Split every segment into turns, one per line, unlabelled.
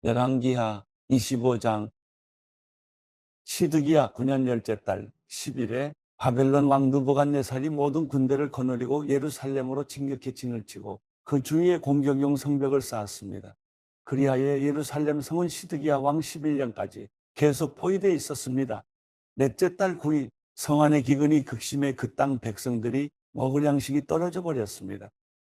열왕기하 25장 시드기야 9년 열째 달 10일에 바벨론 왕 느부갓네살이 모든 군대를 거느리고 예루살렘으로 진격해 진을 치고 그 주위에 공격용 성벽을 쌓았습니다. 그리하여 예루살렘 성은 시드기야 왕 11년까지 계속 포위되어 있었습니다. 넷째 달 9일 성 안의 기근이 극심해 그 땅 백성들이 먹을 양식이 떨어져 버렸습니다.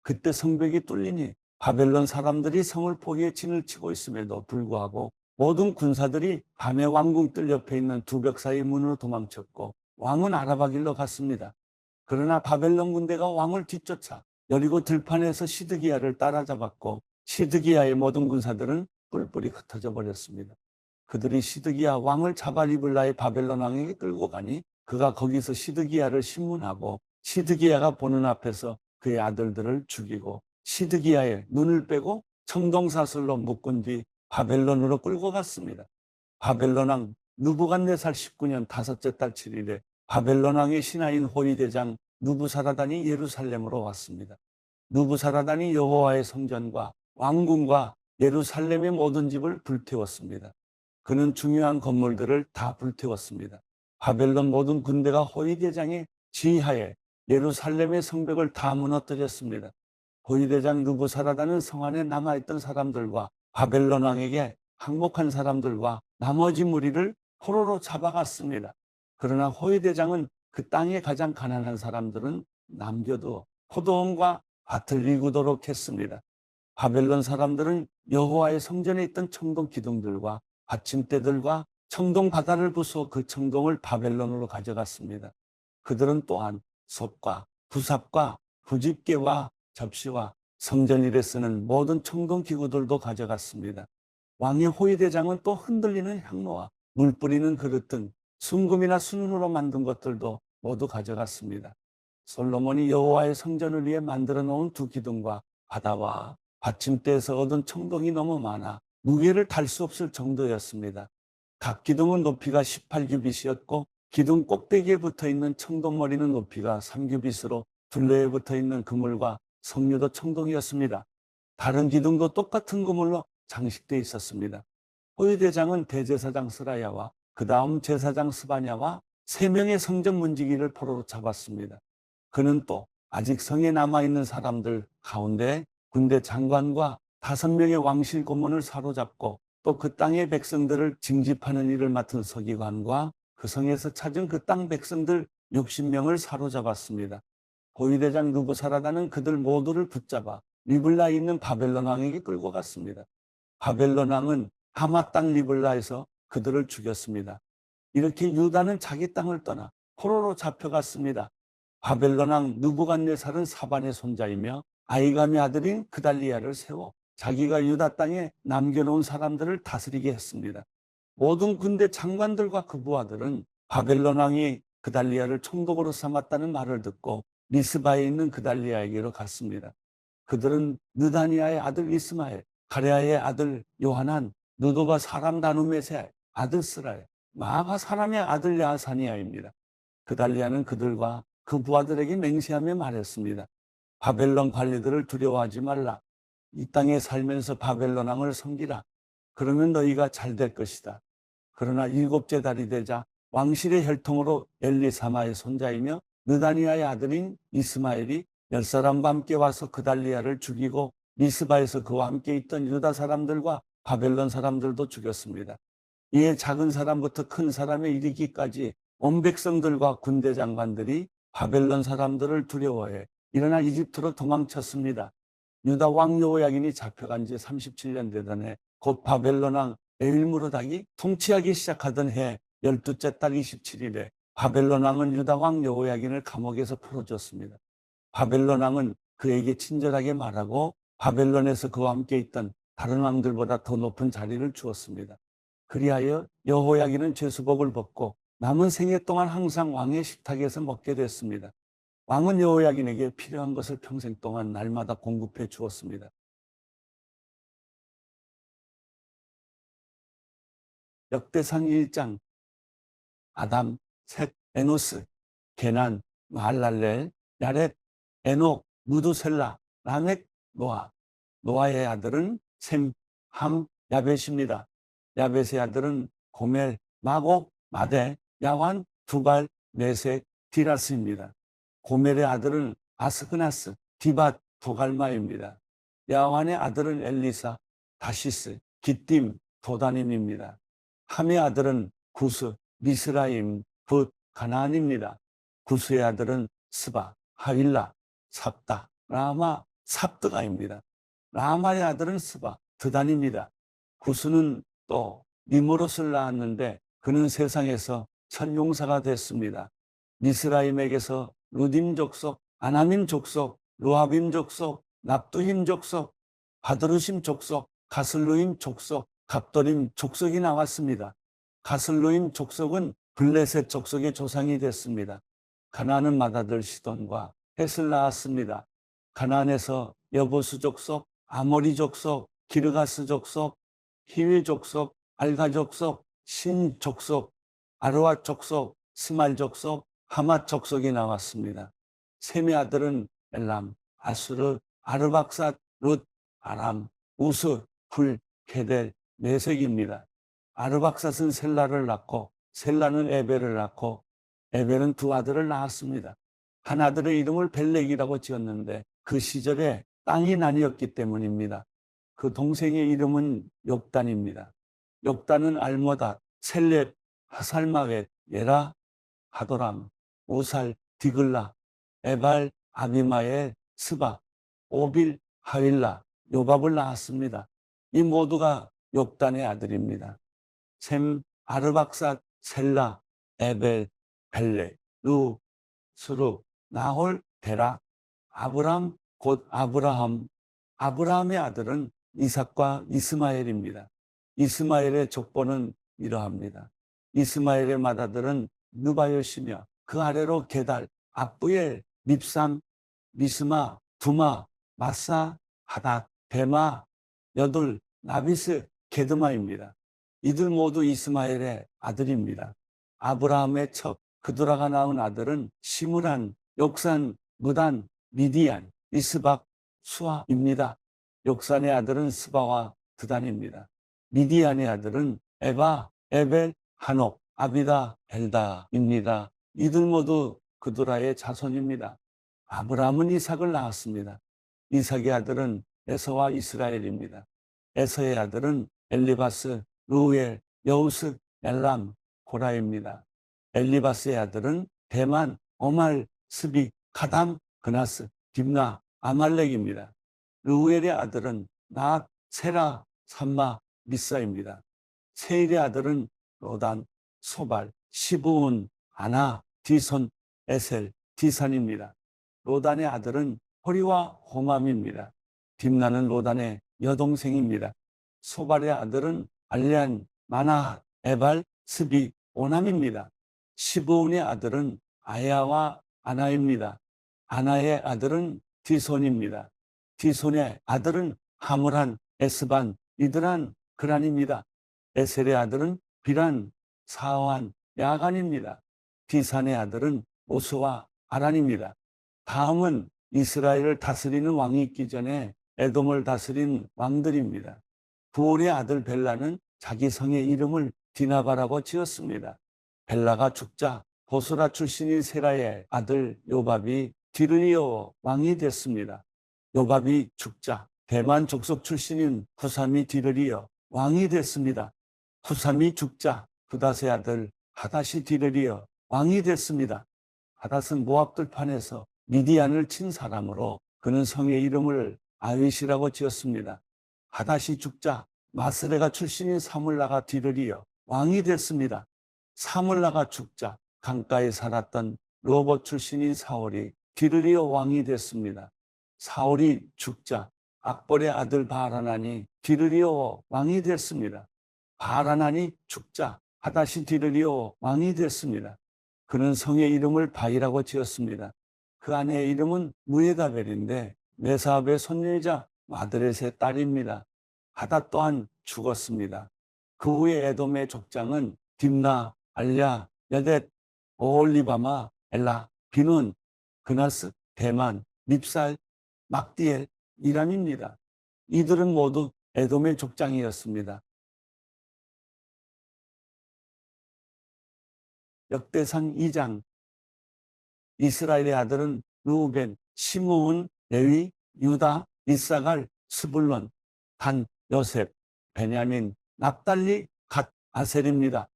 그때 성벽이 뚫리니 바벨론 사람들이 성을 포위해 진을 치고 있음에도 불구하고 모든 군사들이 밤에 왕궁 뜰 옆에 있는 두 벽 사이 문으로 도망쳤고 왕은 아라바 길로 갔습니다. 그러나 바벨론 군대가 왕을 뒤쫓아 여리고 들판에서 시드기야를 따라잡았고 시드기야의 모든 군사들은 뿔뿔이 흩어져 버렸습니다. 그들이 시드기야 왕을 잡아 리블라의 바벨론 왕에게 끌고 가니 그가 거기서 시드기야를 신문하고 시드기야가 보는 앞에서 그의 아들들을 죽이고 시드기야의 눈을 빼고 청동사슬로 묶은 뒤 바벨론으로 끌고 갔습니다. 바벨론 왕 느부갓네살 19년 다섯째 달 7일에 바벨론 왕의 신하인 호위대장 느부사라단이 예루살렘으로 왔습니다. 느부사라단이 여호와의 성전과 왕궁과 예루살렘의 모든 집을 불태웠습니다. 그는 중요한 건물들을 다 불태웠습니다. 바벨론 모든 군대가 호위대장의 지휘하에 예루살렘의 성벽을 다 무너뜨렸습니다. 호위대장 느부사라단은 성 안에 남아있던 사람들과 바벨론 왕에게 항복한 사람들과 나머지 무리를 포로로 잡아갔습니다. 그러나 호위대장은 그 땅의 가장 가난한 사람들은 남겨두어 포도원과 밭을 일구도록 했습니다. 바벨론 사람들은 여호와의 성전에 있던 청동 기둥들과 받침대들과 청동 바다를 부수어 그 청동을 바벨론으로 가져갔습니다. 그들은 또한 솥과 부삽과 부집개와 접시와 성전 일에 쓰는 모든 청동 기구들도 가져갔습니다. 왕의 호위대장은 또 흔들리는 향로와 물 뿌리는 그릇 등 순금이나 순으로 만든 것들도 모두 가져갔습니다. 솔로몬이 여호와의 성전을 위해 만들어 놓은 두 기둥과 바다와 받침대에서 얻은 청동이 너무 많아 무게를 달 수 없을 정도였습니다. 각 기둥은 높이가 18규빗이었고 기둥 꼭대기에 붙어있는 청동머리는 높이가 3규빗으로 둘레에 붙어있는 그물과 석류도 청동이었습니다. 다른 기둥도 똑같은 그물로 장식되어 있었습니다. 호위대장은 대제사장 스라야와 그 다음 제사장 스바냐와 3명의 성전 문지기를 포로로 잡았습니다. 그는 또 아직 성에 남아있는 사람들 가운데 군대 장관과 5명의 왕실 고문을 사로잡고 또 그 땅의 백성들을 징집하는 일을 맡은 서기관과 그 성에서 찾은 그 땅 백성들 60명을 사로잡았습니다. 호위대장 느부사라단은 그들 모두를 붙잡아 리블라에 있는 바벨론 왕에게 끌고 갔습니다. 바벨론 왕은 하마 땅 리블라에서 그들을 죽였습니다. 이렇게 유다는 자기 땅을 떠나 포로로 잡혀갔습니다. 바벨론 왕 느부갓네살은 사반의 손자이며 아이감의 아들인 그달리야를 세워 자기가 유다 땅에 남겨놓은 사람들을 다스리게 했습니다. 모든 군대 장관들과 그 부하들은 바벨론 왕이 그달리야를 총독으로 삼았다는 말을 듣고 리스바에 있는 그달리야에게로 갔습니다. 그들은 느다니아의 아들 이스마엘, 가레아의 아들 요하난, 느도바 사람 다누메의 아들 스라엘, 마아가 사람의 아들 야사니아입니다. 그달리야는 그들과 그 부하들에게 맹세하며 말했습니다. 바벨론 관리들을 두려워하지 말라. 이 땅에 살면서 바벨론 왕을 섬기라. 그러면 너희가 잘 될 것이다. 그러나 7째 달이 되자 왕실의 혈통으로 엘리사마의 손자이며 느다니아의 아들인 이스마엘이 10사람과 함께 와서 그달리야를 죽이고 미스바에서 그와 함께 있던 유다 사람들과 바벨론 사람들도 죽였습니다. 이에 작은 사람부터 큰 사람에 이르기까지 온 백성들과 군대 장관들이 바벨론 사람들을 두려워해 일어나 이집트로 도망쳤습니다. 유다 왕 여호야긴이 잡혀간 지 37년 되던 해 곧 바벨론 왕 에윌무로닥이 통치하기 시작하던 해 12째 달 27일에 바벨론 왕은 유다 왕 여호야긴을 감옥에서 풀어줬습니다. 바벨론 왕은 그에게 친절하게 말하고 바벨론에서 그와 함께 있던 다른 왕들보다 더 높은 자리를 주었습니다. 그리하여 여호야긴은 죄수복을 벗고 남은 생애 동안 항상 왕의 식탁에서 먹게 됐습니다. 왕은 여호야긴에게 필요한 것을 평생 동안 날마다 공급해 주었습니다. 역대상 1장 아담, 셋, 에노스, 게난, 마할랄렐, 야렛, 에녹, 무두셀라, 라멕, 노아. 노아의 아들은 셈, 함, 야벳입니다. 야벳의 아들은 고멜, 마곡, 마대, 야완, 두발, 메색, 디라스입니다. 고멜의 아들은 아스그나스, 디밧, 도갈마입니다. 야완의 아들은 엘리사, 다시스, 기띔, 도다님입니다. 함의 아들은 구스, 미스라임, 붓, 가나안입니다. 구스의 아들은 스바, 하윌라, 삽다, 라마, 삽드가입니다. 라마의 아들은 스바, 드단입니다. 구스는 또 니므롯을 낳았는데 그는 세상에서 천용사가 됐습니다. 미스라임에게서 루딤 족속, 아나민 족속, 루아빔 족속, 납두힘 족속, 바드루심 족속, 가슬루임 족속, 갑도림 족속이 나왔습니다. 가슬루임 족속은 블레셋 족속의 조상이 됐습니다. 가나안은 맏아들 시돈과 헷을 낳았습니다. 가나안에서 여보스 족속, 아모리 족속, 기르가스 족속, 히위 족속, 알가 족속, 신 족속, 아르와 족속, 스말 족속, 하맛 족속이 나왔습니다. 셈의 아들은 엘람, 아수르, 아르박삿, 룻, 아람, 우스, 훌, 게델, 메색입니다. 아르박삿은 셀라를 낳고 셀라는 에벨을 낳고 에벨은 두 아들을 낳았습니다. 한 아들의 이름을 벨렉이라고 지었는데 그 시절에 땅이 나뉘었기 때문입니다. 그 동생의 이름은 욕단입니다. 욕단은 알모다, 셀렙, 하살마벳, 예라, 하도람, 오살, 디글라, 에발, 아비마엘, 스바, 오빌, 하윌라, 요밥을 낳았습니다. 이 모두가 욕단의 아들입니다. 셈, 아르박삿, 셀라, 에벨, 벨렉, 루, 스룹, 나홀, 데라, 아브람, 곧 아브라함. 아브라함의 아들은 이삭과 이스마엘입니다. 이스마엘의 족보는 이러합니다. 이스마엘의 맏아들은 느바요시며 그 아래로 게달, 압부엘, 밉삼, 미스마, 두마, 마사, 하닷, 베마, 여둘, 나비스, 게드마입니다. 이들 모두 이스마엘의 아들입니다. 아브라함의 척, 그드라가 낳은 아들은 시므란, 욕산, 무단, 미디안, 이스박, 수아입니다. 욕산의 아들은 스바와 드단입니다. 미디안의 아들은 에바, 에벨, 한옥, 아비다, 엘다입니다. 이들 모두 그드라의 자손입니다. 아브라함은 이삭을 낳았습니다. 이삭의 아들은 에서와 이스라엘입니다. 에서의 아들은 엘리바스, 루엘, 여우스, 엘람, 고라입니다. 엘리바스의 아들은 대만, 오말, 스빅, 카담, 그나스, 딥나, 아말렉입니다. 루엘의 아들은 낫, 세라, 삼마, 미사입니다. 세일의 아들은 로단, 소발, 시브온, 아나, 디손, 에셀, 디산입니다. 로단의 아들은 호리와 호맘입니다. 딥나는 로단의 여동생입니다. 소발의 아들은 알레안, 마나, 에발, 스비, 오남입니다. 시브온의 아들은 아야와 아나입니다. 아나의 아들은 디손입니다. 디손의 아들은 하므란, 에스반, 이드란, 그란입니다. 에셀의 아들은 비란, 사완, 야간입니다. 디산의 아들은 오스와 아란입니다. 다음은 이스라엘을 다스리는 왕이 있기 전에 에돔을 다스린 왕들입니다. 부올의 아들 벨라는 자기 성의 이름을 디나바라고 지었습니다. 벨라가 죽자 보스라 출신인 세라의 아들 요밥이 디르니오 왕이 됐습니다. 요밥이 죽자 대만 족속 출신인 후삼이 디르리어 왕이 됐습니다. 후삼이 죽자 부닷의 아들 하닷이 디르리어 왕이 됐습니다. 하닷은 모압 들판에서 미디안을 친 사람으로 그는 성의 이름을 아윗이라고 지었습니다. 하닷이 죽자 마스레가 출신인 사물라가 디르리어 왕이 됐습니다. 사물라가 죽자 강가에 살았던 로봇 출신인 사울이 디르리어 왕이 됐습니다. 사울이 죽자 악볼의 아들 바라난이 디르리어 왕이 됐습니다. 바라난이 죽자 하닷이 디르리어 왕이 됐습니다. 그는 성의 이름을 바이라고 지었습니다. 그 아내의 이름은 무에다벨인데 메사압의 손녀이자 마드렛의 딸입니다. 하닷 또한 죽었습니다. 그 후에 에돔의 족장은 딥나, 알랴, 여댓, 오홀리바마, 엘라, 비눈, 그나스, 대만, 밉살, 막디엘, 이람입니다. 이들은 모두 에돔의 족장이었습니다. 역대상 2장. 이스라엘의 아들은 르우벤, 시므온, 레위, 유다, 이사갈, 스불론, 단, 요셉, 베냐민, 납달리, 갓, 아셀입니다.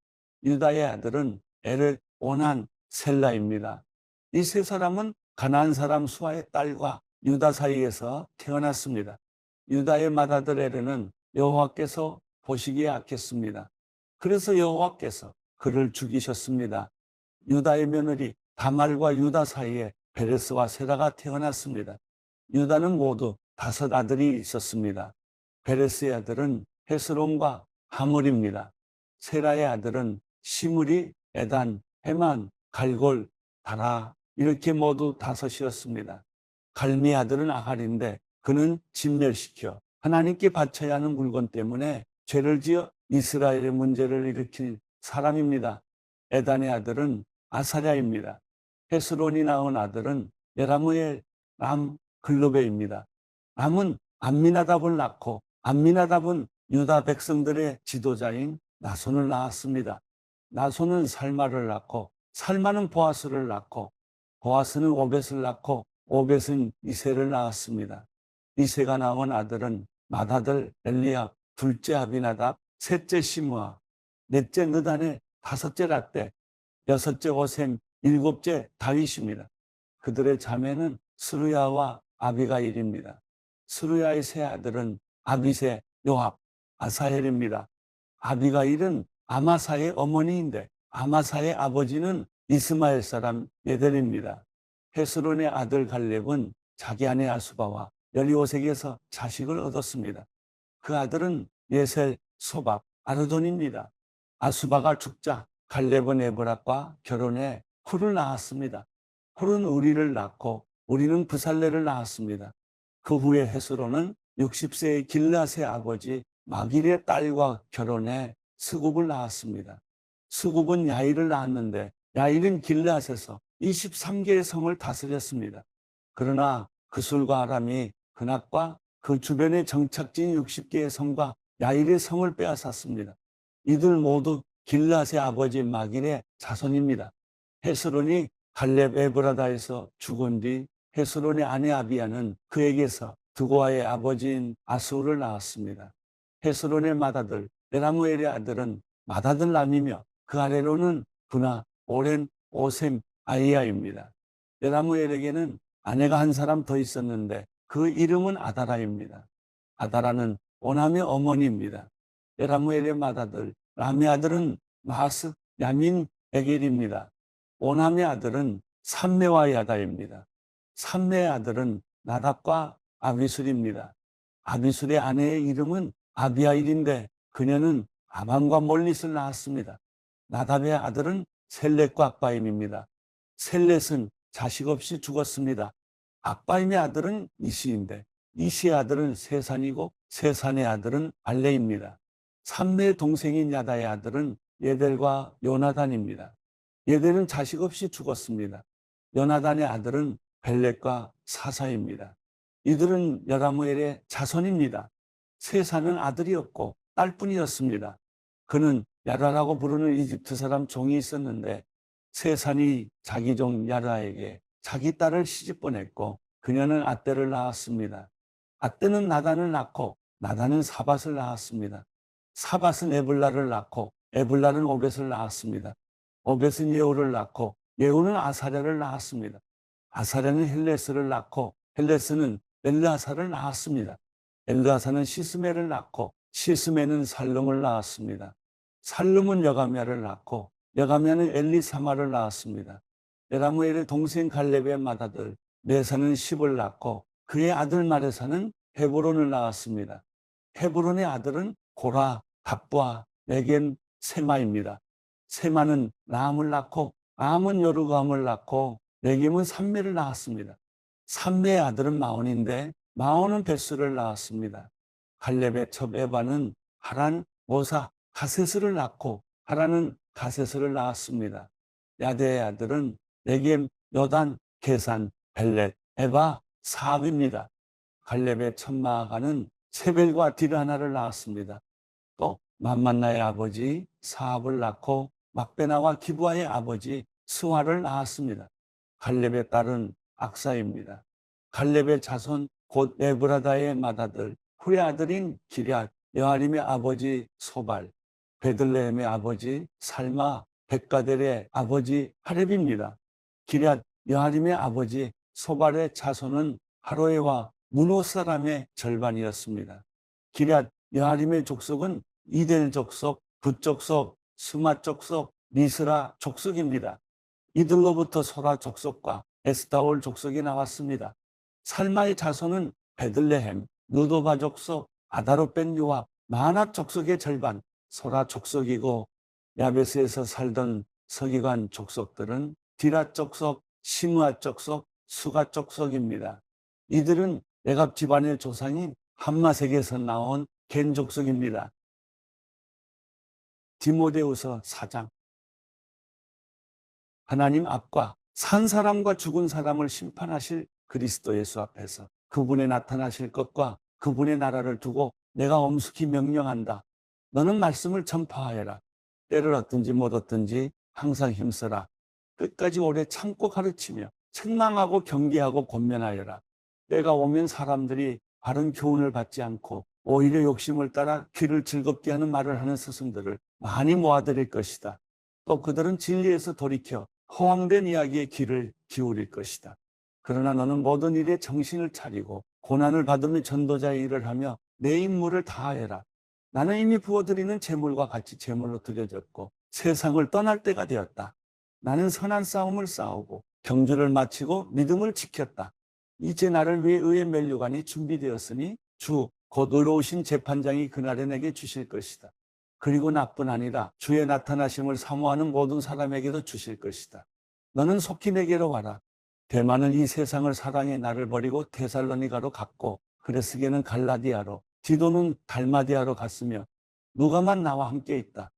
유다의 아들은 에르, 오난, 셀라입니다. 이 세 사람은 가나안 사람 수아의 딸과 유다 사이에서 태어났습니다. 유다의 맏아들 에르는 여호와께서 보시기에 악했습니다. 그래서 여호와께서 그를 죽이셨습니다. 유다의 며느리 다말과 유다 사이에 베레스와 세라가 태어났습니다. 유다는 모두 5 아들이 있었습니다. 베레스의 아들은 헤스론과 하몰입니다. 세라의 아들은 시므리, 에단, 헤만, 갈골, 다라, 이렇게 모두 5이었습니다. 갈미의 아들은 아갈인데 그는 진멸시켜 하나님께 바쳐야 하는 물건 때문에 죄를 지어 이스라엘의 문제를 일으킨 사람입니다. 에단의 아들은 아사랴입니다. 헤스론이 낳은 아들은 예라무엘, 람, 글로베입니다. 람은 암미나답을 낳고 암미나답은 유다 백성들의 지도자인 나손을 낳았습니다. 나손은 살마를 낳고 살마는 보아스를 낳고 보아스는 오벳을 낳고 오벳은 이새를 낳았습니다. 이새가 낳은 아들은 맏아들 엘리압, 둘째 아비나답, 셋째 시므아, 넷째 느단의, 5째 рат데, 6째 오셈, 7째 다윗입니다. 그들의 자매는 스루야와 아비가일입니다. 스루야의 세 아들은 아비세, 요압, 아사헬입니다. 아비가일은 아마사의 어머니인데 아마사의 아버지는 이스마엘 사람 예델입니다. 헤스론의 아들 갈렙은 자기 아내 아수바와 여리오색에서 자식을 얻었습니다. 그 아들은 예셀, 소박, 아르돈입니다. 아수바가 죽자 갈렙은 에브락과 결혼해 훌을 낳았습니다. 훌은 우리를 낳고 우리는 부살레를 낳았습니다. 그 후에 헤스론은 60세의 길앗의 아버지 마길의 딸과 결혼해 스굽을 낳았습니다. 스굽은 야일을 낳았는데 야일은 길앗에서 23개의 성을 다스렸습니다. 그러나 그술과 아람이 그낙과 그 주변의 정착진 60개의 성과 야일의 성을 빼앗았습니다. 이들 모두 길앗의 아버지 마길의 자손입니다. 헤스론이 갈렙 에브라다에서 죽은 뒤 헤스론의 아내 아비야는 그에게서 드고아의 아버지인 아수를 낳았습니다. 헤스론의 맏아들 메라무엘의 아들은 맏아들 람이며 그 아래로는 브나, 오렌, 오셈, 아이야입니다. 메라무엘에게는 아내가 한 사람 더 있었는데 그 이름은 아다라입니다. 아다라는 오남의 어머니입니다. 메라무엘의 맏아들 람의 아들은 마하스, 야민, 에겔입니다. 오남의 아들은 삼메와 야다입니다. 삼메의 아들은 나답과 아비술입니다. 아비술의 아내의 이름은 아비아일인데 그녀는 아만과 몰릿을 낳았습니다. 나답의 아들은 셀렛과 악바임입니다. 셀렛은 자식 없이 죽었습니다. 악바임의 아들은 이시인데 이시의 아들은 세산이고 세산의 아들은 알레입니다. 삼메의 동생인 야다의 아들은 예델과 요나단입니다. 예델은 자식 없이 죽었습니다. 요나단의 아들은 벨렉과 사사입니다. 이들은 여라무엘의 자손입니다. 세사는 아들이 없고 딸뿐이었습니다. 그는 야라라고 부르는 이집트 사람 종이 있었는데 세산이 자기 종 야라에게 자기 딸을 시집 보냈고 그녀는 아떼를 낳았습니다. 아떼는 나단을 낳고 나단은 사밧을 낳았습니다. 사밧은 에블라를 낳고 에블라는 오벳을 낳았습니다. 오벳은 예후를 낳고 예후는 아사랴를 낳았습니다. 아사랴는 헬레스를 낳고 헬레스는 엘르아사를 낳았습니다. 엘르아사는 시스메를 낳고 시스메는 살lum을 낳았습니다. 살lum은 여가미아를 낳고 여가미아는 엘리사마를 낳았습니다. 메라무엘의 동생 갈렙의 맏아들 메사는 십을 낳고 그의 아들 마레사는 헤브론을 낳았습니다. 헤브론의 아들은 고라, 답부아, 레겜, 세마입니다. 세마는 라함을 낳고 라함은 여르감을 낳고 레겜은 삼메를 낳았습니다. 삼메의 아들은 마온인데 마온은 벳수를 낳았습니다. 갈렙의 첩 에바는 하란, 모사, 가세스를 낳고 하란은 가세스를 낳았습니다. 야데의 아들은 레겜, 요단, 게산, 벨렛, 에바, 사압입니다. 갈렙의 첩 마아가는 세벨과 딜하나를 낳았습니다. 또 만만나의 아버지 사압을 낳고 막베나와 기브아의 아버지 스와를 낳았습니다. 갈렙의 딸은 악사입니다. 갈렙의 자손 곧 에브라다의 맏아들 훌의 아들인 기럇 여아림의 아버지 소발, 베들레헴의 아버지 살마, 백가델의 아버지 하렙입니다. 기럇 여아림의 아버지 소발의 자손은 하로에와 문호 사람의 절반이었습니다. 기럇 여아림의 족속은 이델 족속, 붓 족속, 스마 족속, 미스라 족속입니다. 이들로부터 소라 족속과 에스타올 족속이 나왔습니다. 살마의 자손은 베들레헴, 누도바 족속, 아다롯 벤 요압, 마하낫 족속의 절반, 소라 족속이고 야베스에서 살던 서기관 족속들은 디라 족속, 시므아 족속, 수가 족속입니다. 이들은 레갑 집안의 조상인 함마색에서 나온 겐 족속입니다. 디모데후서 4장. 하나님 앞과 산 사람과 죽은 사람을 심판하실 그리스도 예수 앞에서 그분의 나타나실 것과 그분의 나라를 두고 내가 엄숙히 명령한다. 너는 말씀을 전파하여라. 때를 얻든지 못 얻든지 항상 힘써라. 끝까지 오래 참고 가르치며 책망하고 경계하고 권면하여라. 때가 오면 사람들이 바른 교훈을 받지 않고 오히려 욕심을 따라 귀를 즐겁게 하는 말을 하는 스승들을 많이 모아들일 것이다. 또 그들은 진리에서 돌이켜 허황된 이야기에 귀를 기울일 것이다. 그러나 너는 모든 일에 정신을 차리고 고난을 받으며 전도자의 일을 하며 내 임무를 다하여라. 나는 이미 부어드리는 제물과 같이 제물로 드려졌고 세상을 떠날 때가 되었다. 나는 선한 싸움을 싸우고 경주를 마치고 믿음을 지켰다. 이제 나를 위해 의의 면류관이 준비되었으니 주 곧 의로우신 재판장이 그날에 내게 주실 것이다. 그리고 나뿐 아니라 주의 나타나심을 사모하는 모든 사람에게도 주실 것이다. 너는 속히 내게로 와라. 대만은 이 세상을 사랑해 나를 버리고 데살로니가로 갔고 그레스게는 갈라디아로, 디도는 달마디아로 갔으며 누가만 나와 함께 있다.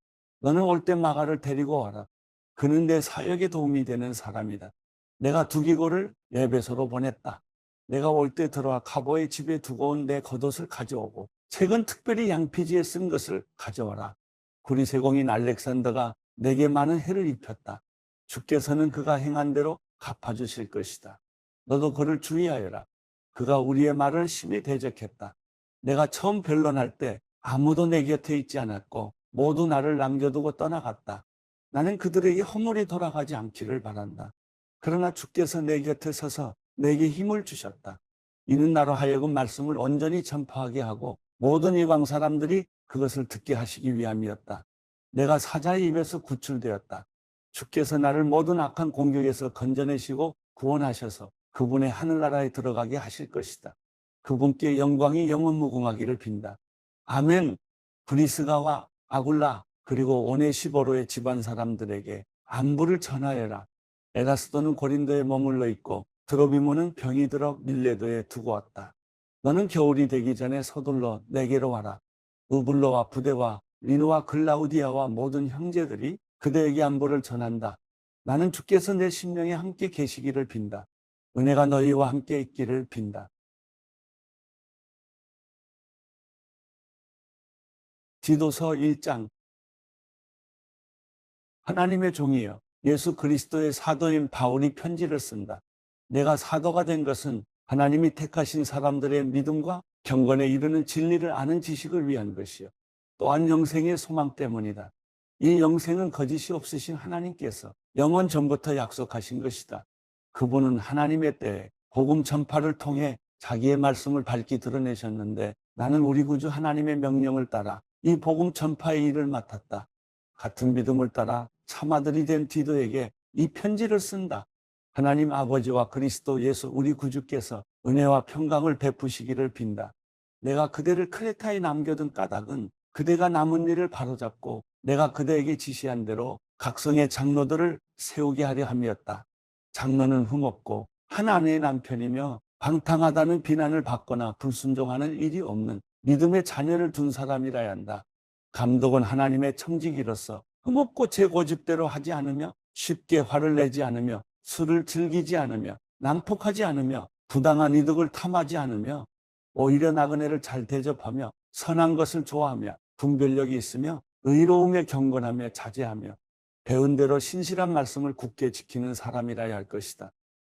너는 올 때 마가를 데리고 와라. 그는 내 사역에 도움이 되는 사람이다. 내가 두기고를 에베소로 보냈다. 내가 올 때 들어와 카보의 집에 두고 온 내 겉옷을 가져오고 책은 특별히 양피지에 쓴 것을 가져와라. 구리세공인 알렉산더가 내게 많은 해를 입혔다. 주께서는 그가 행한 대로 갚아주실 것이다. 너도 그를 주의하여라. 그가 우리의 말을 심히 대적했다. 내가 처음 변론할 때 아무도 내 곁에 있지 않았고 모두 나를 남겨두고 떠나갔다. 나는 그들에게 허물이 돌아가지 않기를 바란다. 그러나 주께서 내 곁에 서서 내게 힘을 주셨다. 이는 나로 하여금 말씀을 온전히 전파하게 하고 모든 이방 사람들이 그것을 듣게 하시기 위함이었다. 내가 사자의 입에서 구출되었다. 주께서 나를 모든 악한 공격에서 건져내시고 구원하셔서 그분의 하늘나라에 들어가게 하실 것이다. 그분께 영광이 영원무궁하기를 빈다. 아멘. 브리스가와 아굴라 그리고 오네시보로의 집안 사람들에게 안부를 전하여라. 에라스도는 고린도에 머물러 있고 드로비모는 병이 들어 밀레도에 두고 왔다. 너는 겨울이 되기 전에 서둘러 내게로 와라. 우블로와 부데와 리노와 글라우디아와 모든 형제들이 그대에게 안부를 전한다. 나는 주께서 내 심령에 함께 계시기를 빈다. 은혜가 너희와 함께 있기를 빈다. 디도서 1장. 하나님의 종이여 예수 그리스도의 사도인 바울이 편지를 쓴다. 내가 사도가 된 것은 하나님이 택하신 사람들의 믿음과 경건에 이르는 진리를 아는 지식을 위한 것이요 또한 영생의 소망 때문이다. 이 영생은 거짓이 없으신 하나님께서 영원 전부터 약속하신 것이다. 그분은 하나님의 때에 복음 전파를 통해 자기의 말씀을 밝히 드러내셨는데 나는 우리 구주 하나님의 명령을 따라 이 복음 전파의 일을 맡았다. 같은 믿음을 따라 참아들이 된 디도에게 이 편지를 쓴다. 하나님 아버지와 그리스도 예수 우리 구주께서 은혜와 평강을 베푸시기를 빈다. 내가 그대를 크레타에 남겨둔 까닭은 그대가 남은 일을 바로잡고 내가 그대에게 지시한 대로 각성의 장로들을 세우게 하려 함이었다. 장로는 흠없고 한 아내의 남편이며 방탕하다는 비난을 받거나 불순종하는 일이 없는 믿음의 자녀를 둔 사람이라야 한다. 감독은 하나님의 청지기로서 흠없고 제 고집대로 하지 않으며 쉽게 화를 내지 않으며 술을 즐기지 않으며 난폭하지 않으며 부당한 이득을 탐하지 않으며 오히려 나그네를 잘 대접하며 선한 것을 좋아하며 분별력이 있으며 의로움에 경건하며 자제하며 배운 대로 신실한 말씀을 굳게 지키는 사람이라야 할 것이다.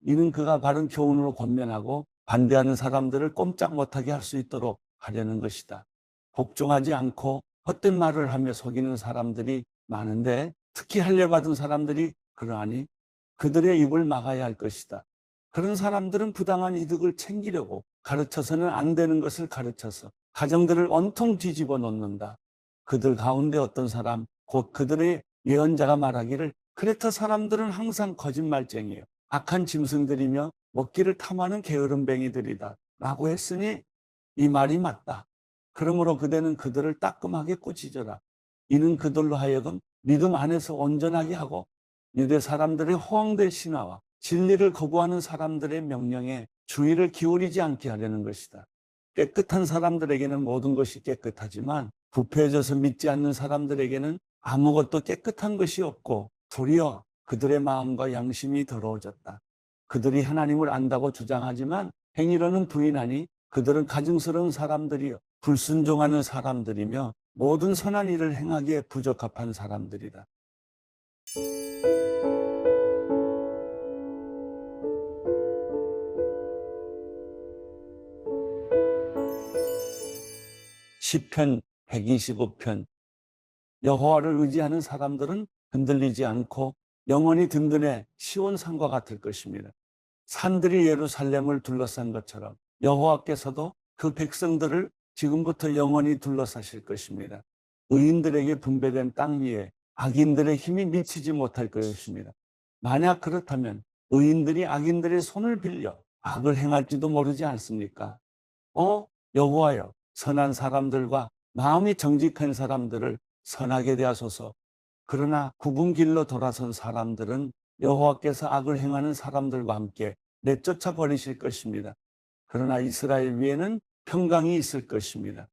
이는 그가 바른 교훈으로 권면하고 반대하는 사람들을 꼼짝 못하게 할 수 있도록 하려는 것이다. 복종하지 않고 헛된 말을 하며 속이는 사람들이 많은데 특히 할례받은 사람들이 그러하니 그들의 입을 막아야 할 것이다. 그런 사람들은 부당한 이득을 챙기려고 가르쳐서는 안 되는 것을 가르쳐서 가정들을 온통 뒤집어 놓는다. 그들 가운데 어떤 사람, 곧 그들의 예언자가 말하기를 크레타 사람들은 항상 거짓말쟁이에요. 악한 짐승들이며 먹기를 탐하는 게으름뱅이들이다. 라고 했으니 이 말이 맞다. 그러므로 그대는 그들을 따끔하게 꾸짖어라. 이는 그들로 하여금 믿음 안에서 온전하게 하고 유대 사람들의 허황된 신화와 진리를 거부하는 사람들의 명령에 주의를 기울이지 않게 하려는 것이다. 깨끗한 사람들에게는 모든 것이 깨끗하지만 부패해져서 믿지 않는 사람들에게는 아무것도 깨끗한 것이 없고 도리어 그들의 마음과 양심이 더러워졌다. 그들이 하나님을 안다고 주장하지만 행위로는 부인하니 그들은 가증스러운 사람들이요 불순종하는 사람들이며 모든 선한 일을 행하기에 부적합한 사람들이다. 시편 125편. 여호와를 의지하는 사람들은 흔들리지 않고 영원히 든든해 시온 산과 같을 것입니다. 산들이 예루살렘을 둘러싼 것처럼 여호와께서도 그 백성들을 지금부터 영원히 둘러싸실 것입니다. 의인들에게 분배된 땅 위에 악인들의 힘이 미치지 못할 것입니다. 만약 그렇다면 의인들이 악인들의 손을 빌려 악을 행할지도 모르지 않습니까? 여호와여, 선한 사람들과 마음이 정직한 사람들을 선하게 대하소서. 그러나 굽은 길로 돌아선 사람들은 여호와께서 악을 행하는 사람들과 함께 내쫓아 버리실 것입니다. 그러나 이스라엘 위에는 평강이 있을 것입니다.